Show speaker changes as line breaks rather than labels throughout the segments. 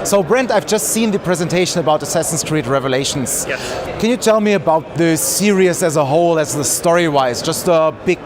So Brent, I've just seen the presentation about Assassin's Creed Revelations.
Yes.
Can you tell me about the series as a whole, as the story-wise? Just a big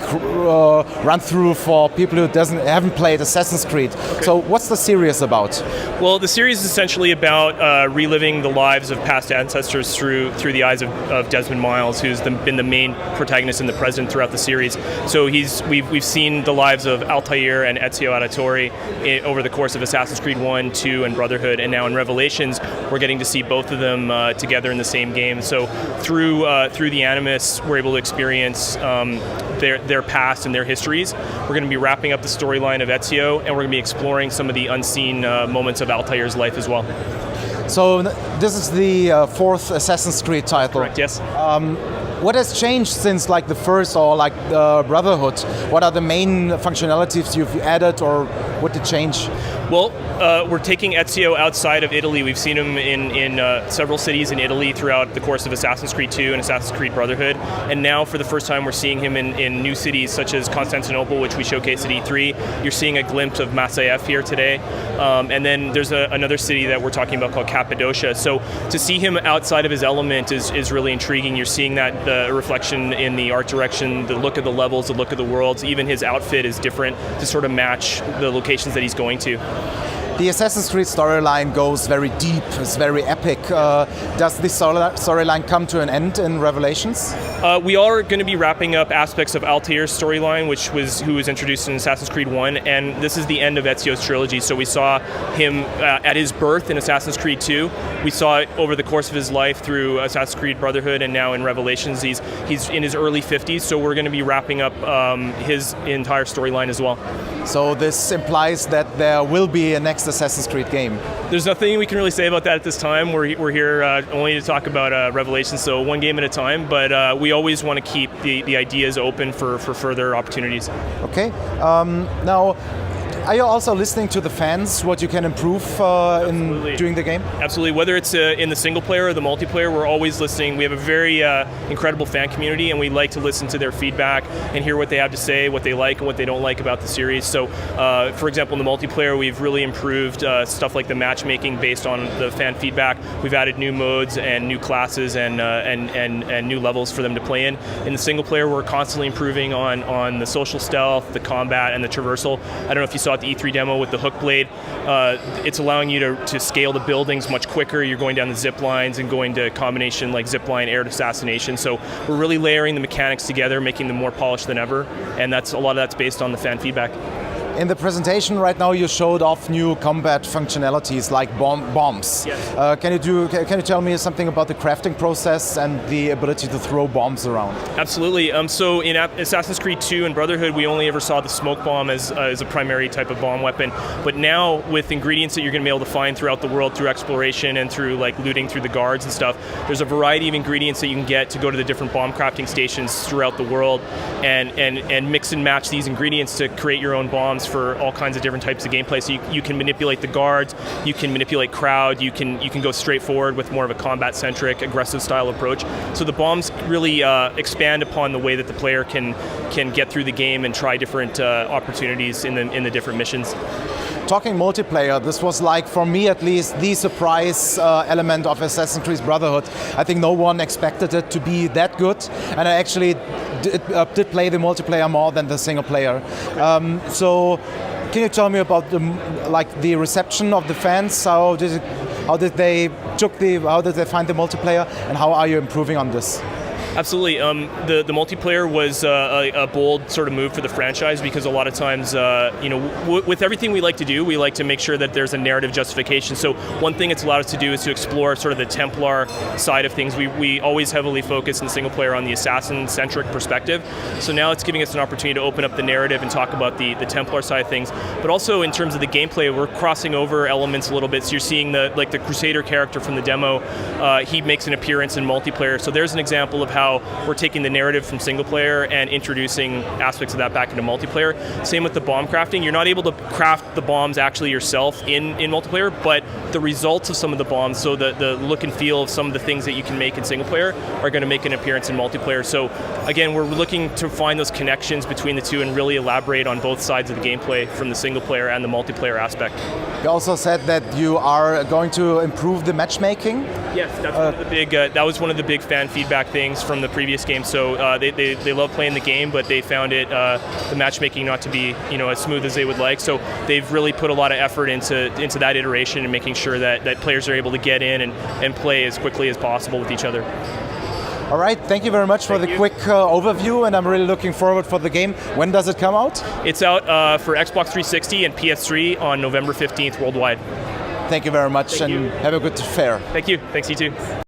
run-through for people who haven't played Assassin's Creed. Okay. So what's the series about?
Well, the series is essentially about reliving the lives of past ancestors through the eyes of Desmond Miles, who's been the main protagonist and the president throughout the series. So we've seen the lives of Altair and Ezio Auditore over the course of Assassin's Creed 1, 2, and Brotherhood, and now in Revelations, we're getting to see both of them together in the same game. So through the Animus, we're able to experience their past and their histories. We're going to be wrapping up the storyline of Ezio, and we're going to be exploring some of the unseen moments of Altair's life as well.
So this is the fourth Assassin's Creed title.
Correct, yes.
What has changed since like the first or like the Brotherhood? What are the main functionalities you've added, or what did change?
Well, we're taking Ezio outside of Italy. We've seen him in several cities in Italy throughout the course of Assassin's Creed 2 and Assassin's Creed Brotherhood. And now, for the first time, we're seeing him in new cities such as Constantinople, which we showcased at E3. You're seeing a glimpse of Masyaf here today. And then there's another city that we're talking about called Cappadocia. So to see him outside of his element is really intriguing. You're seeing that reflection in the art direction, the look of the levels, the look of the worlds. Even his outfit is different to sort of match the locations that he's going to.
The Assassin's Creed storyline goes very deep, it's very epic. Does this storyline come to an end in Revelations?
We are going to be wrapping up aspects of Altair's storyline, who was introduced in Assassin's Creed 1, and this is the end of Ezio's trilogy. So we saw him at his birth in Assassin's Creed 2. We saw it over the course of his life through Assassin's Creed Brotherhood, and now in Revelations he's in his early 50s, so we're going to be wrapping up his entire storyline as well.
So this implies that there will be a next Assassin's Creed game.
There's nothing we can really say about that at this time. We're here only to talk about Revelations, so one game at a time, but we always want to keep the ideas open for further opportunities.
Okay. Now, are you also listening to the fans, what you can improve during the game?
Absolutely. Whether it's in the single player or the multiplayer, we're always listening. We have a very incredible fan community, and we like to listen to their feedback and hear what they have to say, what they like and what they don't like about the series. So, for example, in the multiplayer, we've really improved stuff like the matchmaking based on the fan feedback. We've added new modes and new classes and new levels for them to play in. In the single player, we're constantly improving on the social stealth, the combat, and the traversal. I don't know if you saw at the E3 demo with the hook blade. It's allowing you to scale the buildings much quicker. You're going down the zip lines and going to a combination like zip line air assassination. So we're really layering the mechanics together, making them more polished than ever, and a lot of that's based on the fan feedback.
In the presentation right now, you showed off new combat functionalities like bombs.
Yes.
Can you tell me something about the crafting process and the ability to throw bombs around?
Absolutely. So in Assassin's Creed 2 and Brotherhood, we only ever saw the smoke bomb as a primary type of bomb weapon. But now, with ingredients that you're going to be able to find throughout the world through exploration and through like looting through the guards and stuff, there's a variety of ingredients that you can get to go to the different bomb crafting stations throughout the world and mix and match these ingredients to create your own bombs for all kinds of different types of gameplay. So you can manipulate the guards, you can manipulate crowd, you can go straight forward with more of a combat-centric, aggressive style approach. So the bombs really expand upon the way that the player can get through the game and try different opportunities in the different missions.
Talking multiplayer, this was like, for me at least, the surprise element of Assassin's Creed Brotherhood. I think no one expected it to be that good, and I actually did play the multiplayer more than the single player. So, can you tell me about the reception of the fans? How did they find the multiplayer, and how are you improving on this?
Absolutely. The multiplayer was a bold sort of move for the franchise because a lot of times, with everything we like to do, we like to make sure that there's a narrative justification. So one thing it's allowed us to do is to explore sort of the Templar side of things. We always heavily focus in single player on the assassin-centric perspective. So now it's giving us an opportunity to open up the narrative and talk about the Templar side of things. But also in terms of the gameplay, we're crossing over elements a little bit. So you're seeing the Crusader character from the demo. He makes an appearance in multiplayer. So there's an example of how how we're taking the narrative from single player and introducing aspects of that back into multiplayer. Same with the bomb crafting. You're not able to craft the bombs actually yourself in multiplayer, but the results of some of the bombs, so the look and feel of some of the things that you can make in single player are going to make an appearance in multiplayer. So again, we're looking to find those connections between the two and really elaborate on both sides of the gameplay from the single player and the multiplayer aspect.
You also said that you are going to improve the matchmaking.
Yes, that's one of the big. That was one of the big fan feedback things from the previous game. So they love playing the game, but they found it the matchmaking not to be as smooth as they would like. So they've really put a lot of effort into that iteration and making sure that players are able to get in and play as quickly as possible with each other.
All right, thank you very much for the quick overview, and I'm really looking forward for the game. When does it come out?
It's out for Xbox 360 and PS3 on November 15th worldwide.
Thank you very much, and have a good fair.
Thank you. Thanks, you too.